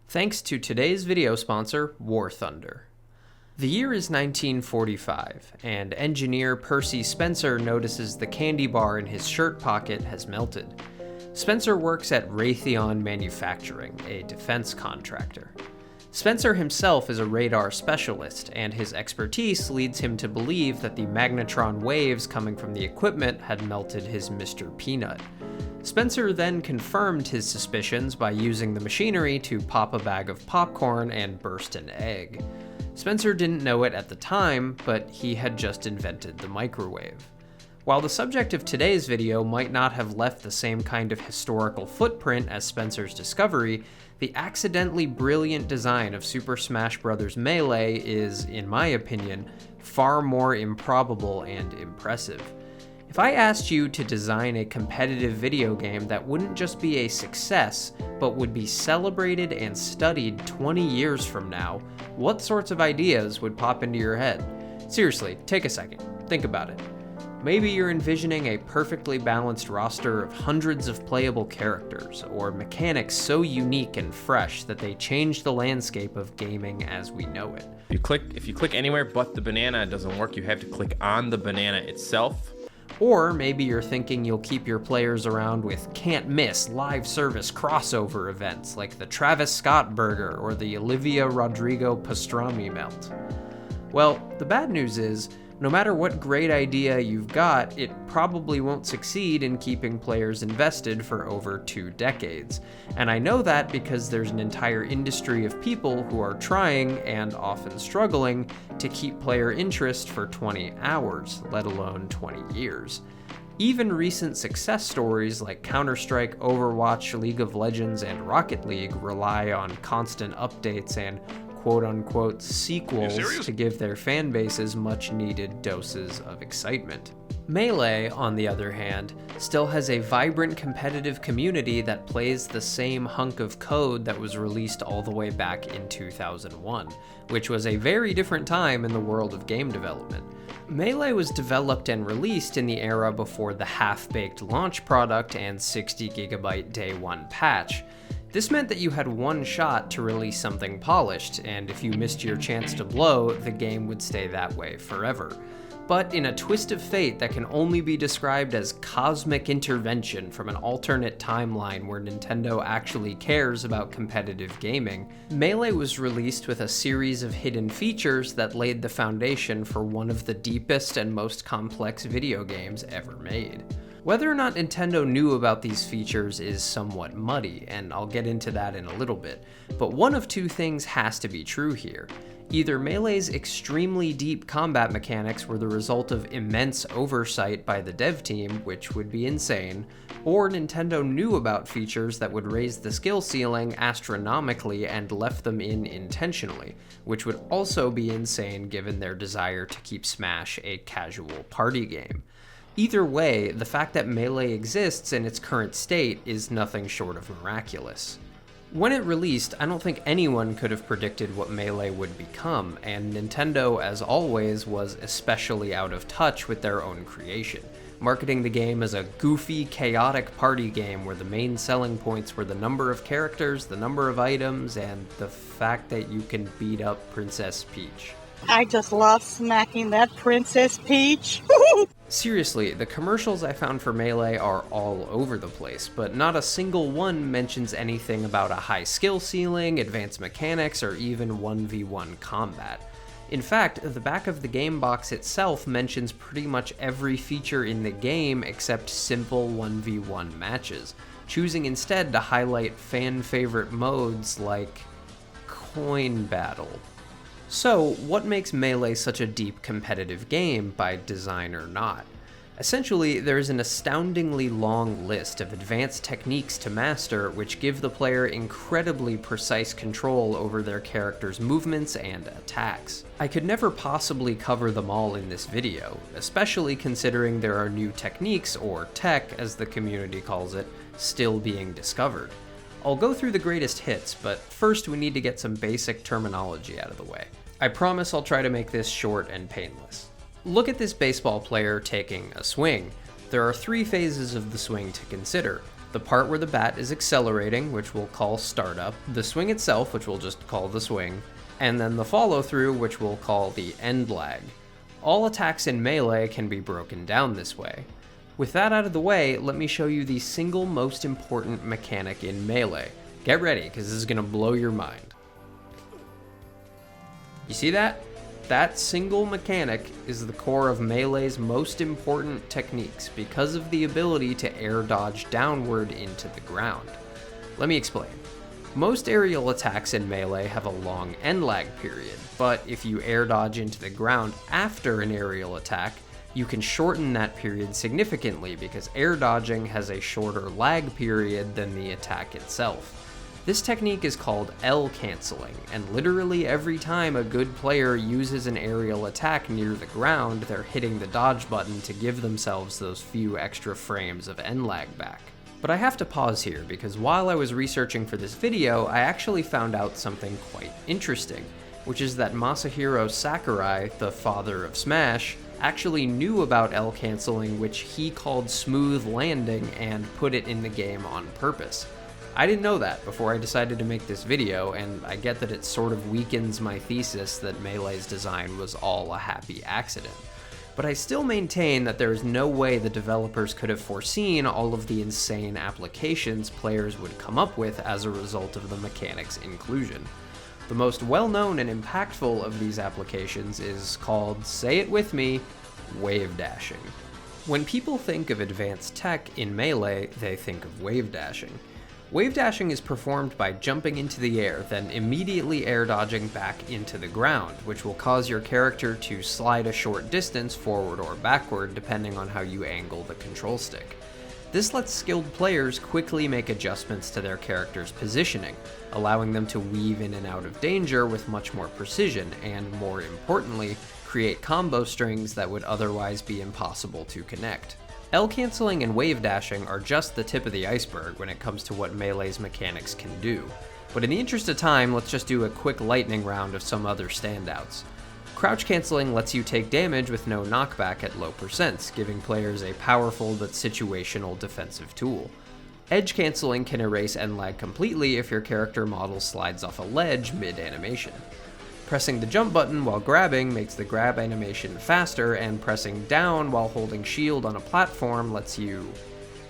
thanks to today's video sponsor, War Thunder. The year is 1945, and engineer Percy Spencer notices the candy bar in his shirt pocket has melted. Spencer works at Raytheon Manufacturing, a defense contractor. Spencer himself is a radar specialist, and his expertise leads him to believe that the magnetron waves coming from the equipment had melted his Mr. Peanut. Spencer then confirmed his suspicions by using the machinery to pop a bag of popcorn and burst an egg. Spencer didn't know it at the time, but he had just invented the microwave. While the subject of today's video might not have left the same kind of historical footprint as Spencer's discovery, the accidentally brilliant design of Super Smash Bros. Melee is, in my opinion, far more improbable and impressive. If I asked you to design a competitive video game that wouldn't just be a success, but would be celebrated and studied 20 years from now, what sorts of ideas would pop into your head? Seriously, take a second, think about it. Maybe you're envisioning a perfectly balanced roster of hundreds of playable characters, or mechanics so unique and fresh that they change the landscape of gaming as we know it. If you click anywhere but the banana, it doesn't work. You have to click on the banana itself. Or maybe you're thinking you'll keep your players around with can't-miss live service crossover events like the Travis Scott Burger or the Olivia Rodrigo Pastrami Melt. Well, the bad news is, no matter what great idea you've got, it probably won't succeed in keeping players invested for over 2 decades. And I know that because there's an entire industry of people who are trying, and often struggling, to keep player interest for 20 hours, let alone 20 years. Even recent success stories like Counter-Strike, Overwatch, League of Legends, and Rocket League rely on constant updates and quote-unquote sequels to give their fan bases much-needed doses of excitement. Melee, on the other hand, still has a vibrant competitive community that plays the same hunk of code that was released all the way back in 2001, which was a very different time in the world of game development. Melee was developed and released in the era before the half-baked launch product and 60GB day one patch. This meant that you had one shot to release something polished, and if you missed your chance to blow, the game would stay that way forever. But in a twist of fate that can only be described as cosmic intervention from an alternate timeline where Nintendo actually cares about competitive gaming, Melee was released with a series of hidden features that laid the foundation for one of the deepest and most complex video games ever made. Whether or not Nintendo knew about these features is somewhat muddy, and I'll get into that in a little bit, but one of two things has to be true here. Either Melee's extremely deep combat mechanics were the result of immense oversight by the dev team, which would be insane, or Nintendo knew about features that would raise the skill ceiling astronomically and left them in intentionally, which would also be insane given their desire to keep Smash a casual party game. Either way, the fact that Melee exists in its current state is nothing short of miraculous. When it released, I don't think anyone could have predicted what Melee would become, and Nintendo, as always, was especially out of touch with their own creation, marketing the game as a goofy, chaotic party game where the main selling points were the number of characters, the number of items, and the fact that you can beat up Princess Peach. I just love smacking that Princess Peach. Seriously, the commercials I found for Melee are all over the place, but not a single one mentions anything about a high skill ceiling, advanced mechanics, or even 1v1 combat. In fact, the back of the game box itself mentions pretty much every feature in the game except simple 1v1 matches, choosing instead to highlight fan-favorite modes like Coin Battle. So, what makes Melee such a deep competitive game, by design or not? Essentially, there's an astoundingly long list of advanced techniques to master which give the player incredibly precise control over their character's movements and attacks. I could never possibly cover them all in this video, especially considering there are new techniques, or tech as the community calls it, still being discovered. I'll go through the greatest hits, but first we need to get some basic terminology out of the way. I promise I'll try to make this short and painless. Look at this baseball player taking a swing. There are 3 phases of the swing to consider. The part where the bat is accelerating, which we'll call startup, the swing itself, which we'll just call the swing, and then the follow through, which we'll call the end lag. All attacks in Melee can be broken down this way. With that out of the way, let me show you the single most important mechanic in Melee. Get ready, because this is going to blow your mind. You see that? That single mechanic is the core of Melee's most important techniques because of the ability to air dodge downward into the ground. Let me explain. Most aerial attacks in Melee have a long end lag period, but if you air dodge into the ground after an aerial attack, you can shorten that period significantly because air dodging has a shorter lag period than the attack itself. This technique is called L canceling, and literally every time a good player uses an aerial attack near the ground, they're hitting the dodge button to give themselves those few extra frames of end lag back. But I have to pause here because while I was researching for this video, I actually found out something quite interesting, which is that Masahiro Sakurai, the father of Smash, actually knew about L canceling, which he called smooth landing, and put it in the game on purpose. I didn't know that before I decided to make this video, and I get that it sort of weakens my thesis that Melee's design was all a happy accident. But I still maintain that there is no way the developers could have foreseen all of the insane applications players would come up with as a result of the mechanic's inclusion. The most well-known and impactful of these applications is called, say it with me, wave dashing. When people think of advanced tech in Melee, they think of wave dashing. Wave dashing is performed by jumping into the air, then immediately air dodging back into the ground, which will cause your character to slide a short distance forward or backward depending on how you angle the control stick. This lets skilled players quickly make adjustments to their character's positioning, allowing them to weave in and out of danger with much more precision, and more importantly, create combo strings that would otherwise be impossible to connect. L canceling and wave dashing are just the tip of the iceberg when it comes to what Melee's mechanics can do. But in the interest of time, let's just do a quick lightning round of some other standouts. Crouch canceling lets you take damage with no knockback at low percents, giving players a powerful but situational defensive tool. Edge canceling can erase end lag completely if your character model slides off a ledge mid-animation. Pressing the jump button while grabbing makes the grab animation faster, and pressing down while holding shield on a platform lets you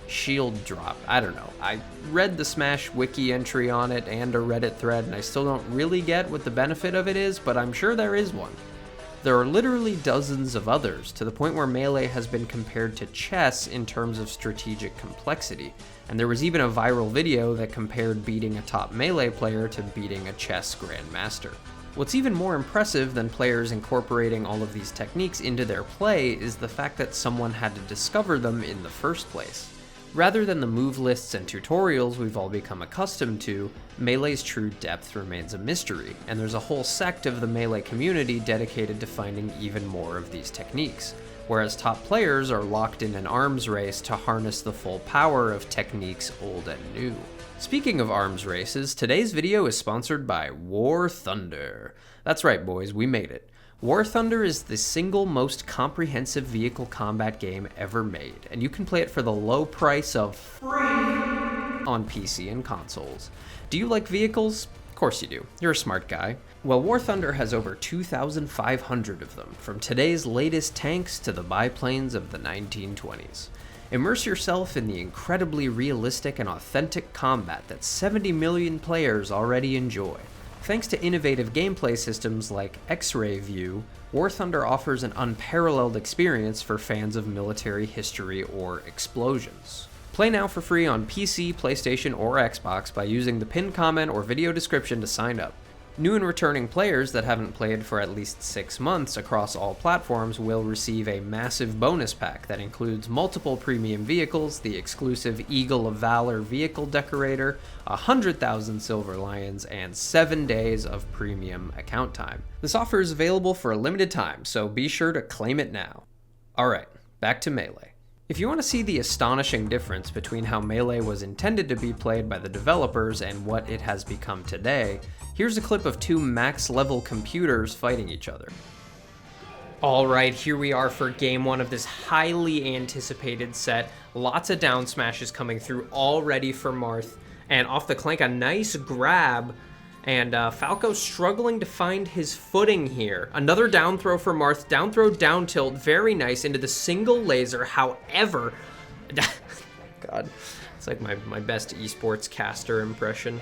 shield drop. I don't know. I read the Smash wiki entry on it and a Reddit thread, and I still don't really get what the benefit of it is, but I'm sure there is one. There are literally dozens of others, to the point where Melee has been compared to chess in terms of strategic complexity, and there was even a viral video that compared beating a top Melee player to beating a chess grandmaster. What's even more impressive than players incorporating all of these techniques into their play is the fact that someone had to discover them in the first place. Rather than the move lists and tutorials we've all become accustomed to, Melee's true depth remains a mystery, and there's a whole sect of the Melee community dedicated to finding even more of these techniques, whereas top players are locked in an arms race to harness the full power of techniques old and new. Speaking of arms races, today's video is sponsored by War Thunder. That's right, boys, we made it. War Thunder is the single most comprehensive vehicle combat game ever made, and you can play it for the low price of free on PC and consoles. Do you like vehicles? Of course you do. You're a smart guy. Well, War Thunder has over 2,500 of them, from today's latest tanks to the biplanes of the 1920s. Immerse yourself in the incredibly realistic and authentic combat that 70 million players already enjoy. Thanks to innovative gameplay systems like X-Ray View, War Thunder offers an unparalleled experience for fans of military history or explosions. Play now for free on PC, PlayStation, or Xbox by using the pinned comment or video description to sign up. New and returning players that haven't played for at least 6 months across all platforms will receive a massive bonus pack that includes multiple premium vehicles, the exclusive Eagle of Valor vehicle decorator, 100,000 Silver Lions, and 7 days of premium account time. This offer is available for a limited time, so be sure to claim it now. Alright, back to Melee. If you want to see the astonishing difference between how Melee was intended to be played by the developers and what it has become today, here's a clip of two max-level computers fighting each other. All right, here we are for game one of this highly anticipated set. Lots of down smashes coming through, all ready for Marth. And off the clank, a nice grab. And Falco struggling to find his footing here. Another down throw for Marth. Down throw, down tilt. Very nice into the single laser. However, God, it's like my best esports caster impression.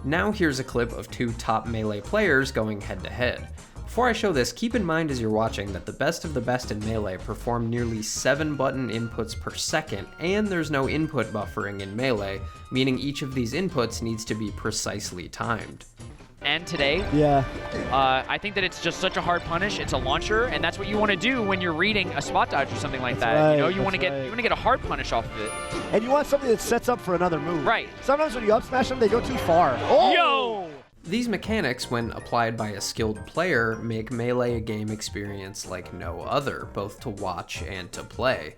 Now here's a clip of two top Melee players going head to head. Before I show this, keep in mind as you're watching that the best of the best in Melee perform nearly 7 button inputs per second, and there's no input buffering in Melee, meaning each of these inputs needs to be precisely timed. And today, I think that it's just such a hard punish. It's a launcher, and that's what you want to do when you're reading a spot dodge or something like that. Right, you know, you want to get a hard punish off of it. And you want something that sets up for another move. Right. Sometimes when you up smash them, they go too far. Oh! Yo! These mechanics, when applied by a skilled player, make Melee a game experience like no other, both to watch and to play.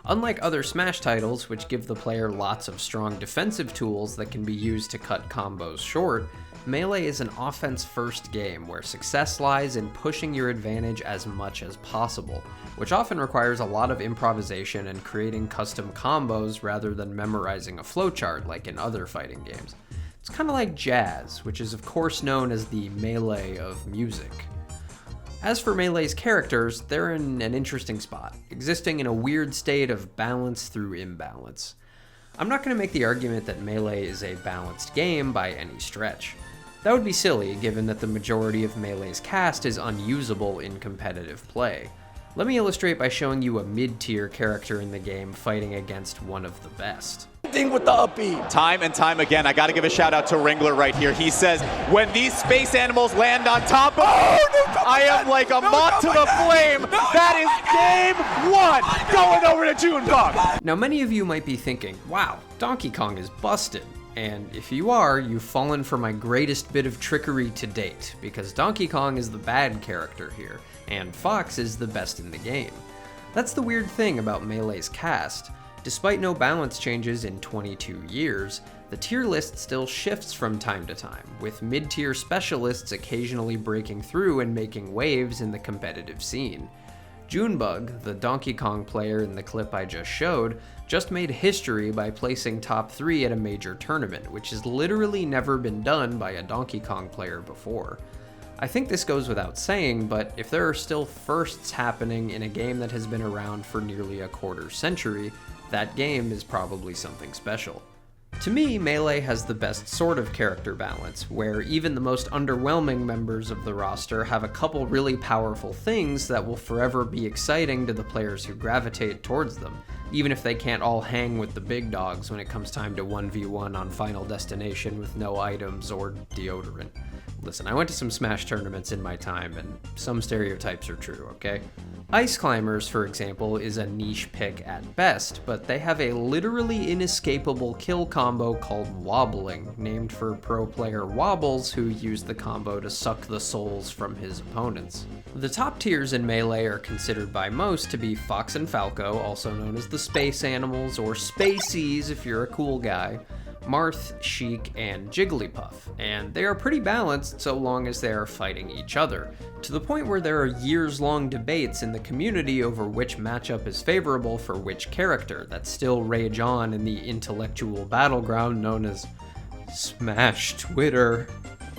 Unlike other Smash titles, which give the player lots of strong defensive tools that can be used to cut combos short, Melee is an offense-first game where success lies in pushing your advantage as much as possible, which often requires a lot of improvisation and creating custom combos rather than memorizing a flowchart like in other fighting games. It's kind of like jazz, which is of course known as the melee of music. As for Melee's characters, they're in an interesting spot, existing in a weird state of balance through imbalance. I'm not going to make the argument that Melee is a balanced game by any stretch. That would be silly, given that the majority of Melee's cast is unusable in competitive play. Let me illustrate by showing you a mid-tier character in the game fighting against one of the best. With the upbeat. Time and time again, I gotta give a shout out to Ringler right here. He says, when these space animals land on top of me, I am like a moth to the flame. That is game one. Going over to Junebug. Now many of you might be thinking, wow, Donkey Kong is busted. And if you are, you've fallen for my greatest bit of trickery to date, because Donkey Kong is the bad character here, and Fox is the best in the game. That's the weird thing about Melee's cast. Despite no balance changes in 22 years, the tier list still shifts from time to time, with mid-tier specialists occasionally breaking through and making waves in the competitive scene. Junebug, the Donkey Kong player in the clip I just showed, just made history by placing top 3 at a major tournament, which has literally never been done by a Donkey Kong player before. I think this goes without saying, but if there are still firsts happening in a game that has been around for nearly a quarter century, that game is probably something special. To me, Melee has the best sort of character balance, where even the most underwhelming members of the roster have a couple really powerful things that will forever be exciting to the players who gravitate towards them, even if they can't all hang with the big dogs when it comes time to 1v1 on Final Destination with no items or deodorant. Listen, I went to some Smash tournaments in my time, and some stereotypes are true, okay? Ice Climbers, for example, is a niche pick at best, but they have a literally inescapable kill combo called Wobbling, named for pro player Wobbles, who used the combo to suck the souls from his opponents. The top tiers in Melee are considered by most to be Fox and Falco, also known as the Space Animals, or Spaceys if you're a cool guy, Marth, Sheik, and Jigglypuff, and they are pretty balanced so long as they are fighting each other, to the point where there are years-long debates in the community over which matchup is favorable for which character that still rage on in the intellectual battleground known as Smash Twitter.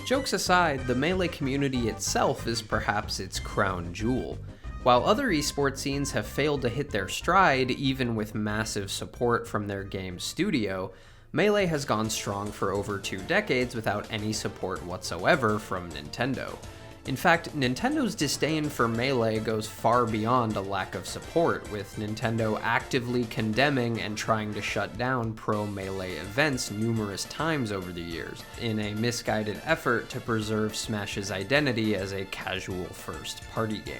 Jokes aside, the Melee community itself is perhaps its crown jewel. While other esports scenes have failed to hit their stride even with massive support from their game studio, Melee has gone strong for over 2 decades without any support whatsoever from Nintendo. In fact, Nintendo's disdain for Melee goes far beyond a lack of support, with Nintendo actively condemning and trying to shut down pro-Melee events numerous times over the years, in a misguided effort to preserve Smash's identity as a casual first-party game.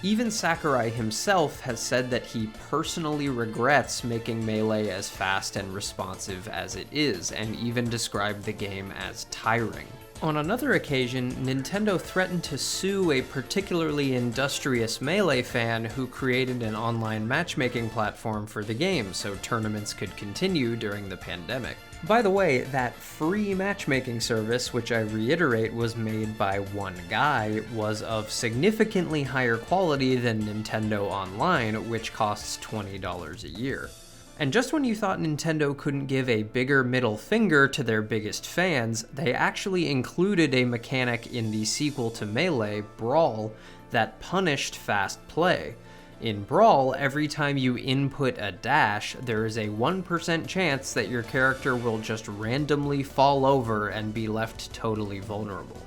Even Sakurai himself has said that he personally regrets making Melee as fast and responsive as it is, and even described the game as tiring. On another occasion, Nintendo threatened to sue a particularly industrious Melee fan who created an online matchmaking platform for the game so tournaments could continue during the pandemic. By the way, that free matchmaking service, which I reiterate was made by one guy, was of significantly higher quality than Nintendo Online, which costs $20 a year. And just when you thought Nintendo couldn't give a bigger middle finger to their biggest fans, they actually included a mechanic in the sequel to Melee, Brawl, that punished fast play. In Brawl, every time you input a dash, there is a 1% chance that your character will just randomly fall over and be left totally vulnerable.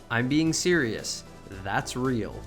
I'm being serious. That's real.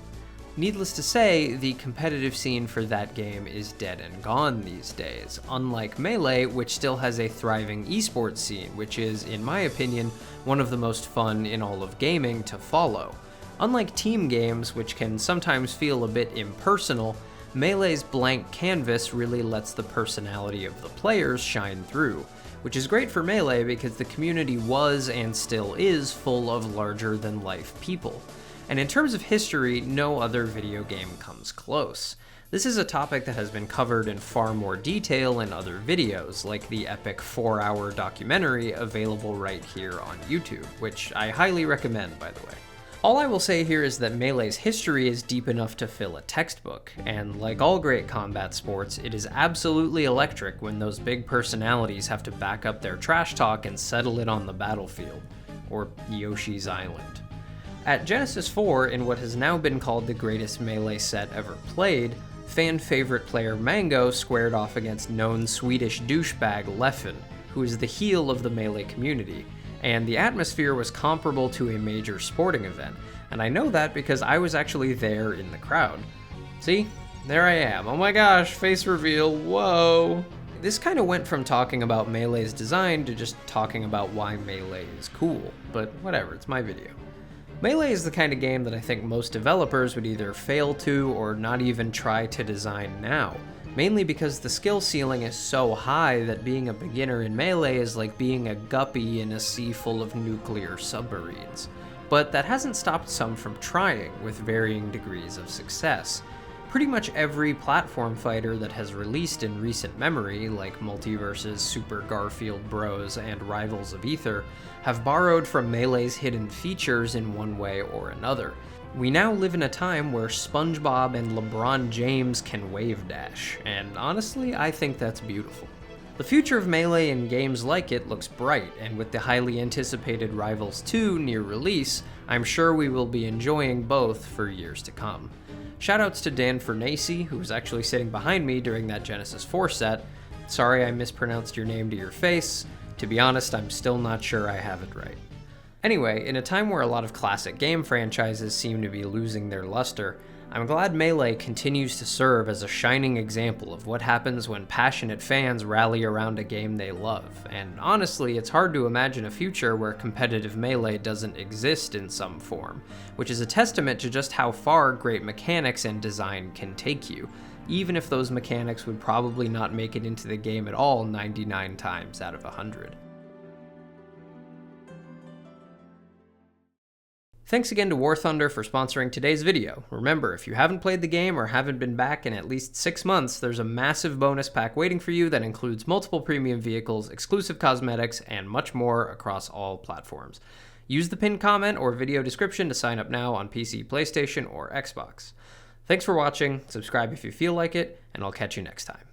Needless to say, the competitive scene for that game is dead and gone these days, unlike Melee, which still has a thriving esports scene, which is, in my opinion, one of the most fun in all of gaming to follow. Unlike team games, which can sometimes feel a bit impersonal, Melee's blank canvas really lets the personality of the players shine through, which is great for Melee because the community was and still is full of larger-than-life people. And in terms of history, no other video game comes close. This is a topic that has been covered in far more detail in other videos, like the epic 4-hour documentary available right here on YouTube, which I highly recommend, by the way. All I will say here is that Melee's history is deep enough to fill a textbook, and like all great combat sports, it is absolutely electric when those big personalities have to back up their trash talk and settle it on the battlefield, or Yoshi's Island. At Genesis 4, in what has now been called the greatest Melee set ever played, fan-favorite player Mango squared off against known Swedish douchebag Leffen, who is the heel of the Melee community, and the atmosphere was comparable to a major sporting event, and I know that because I was actually there in the crowd. See? There I am. Oh my gosh, face reveal, whoa! This kind of went from talking about Melee's design to just talking about why Melee is cool, but whatever, it's my video. Melee is the kind of game that I think most developers would either fail to or not even try to design now, mainly because the skill ceiling is so high that being a beginner in Melee is like being a guppy in a sea full of nuclear submarines. But that hasn't stopped some from trying, with varying degrees of success. Pretty much every platform fighter that has released in recent memory, like Multiverse's Super Garfield Bros and Rivals of Aether, have borrowed from Melee's hidden features in one way or another. We now live in a time where SpongeBob and LeBron James can wave dash, and honestly, I think that's beautiful. The future of Melee and games like it looks bright, and with the highly anticipated Rivals 2 near release, I'm sure we will be enjoying both for years to come. Shoutouts to Dan Fernacey, who was actually sitting behind me during that Genesis 4 set. Sorry I mispronounced your name to your face. To be honest, I'm still not sure I have it right. Anyway, in a time where a lot of classic game franchises seem to be losing their luster, I'm glad Melee continues to serve as a shining example of what happens when passionate fans rally around a game they love, and honestly, it's hard to imagine a future where competitive Melee doesn't exist in some form, which is a testament to just how far great mechanics and design can take you, even if those mechanics would probably not make it into the game at all 99 times out of 100. Thanks again to War Thunder for sponsoring today's video. Remember, if you haven't played the game or haven't been back in at least 6 months, there's a massive bonus pack waiting for you that includes multiple premium vehicles, exclusive cosmetics, and much more across all platforms. Use the pinned comment or video description to sign up now on PC, PlayStation, or Xbox. Thanks for watching, subscribe if you feel like it, and I'll catch you next time.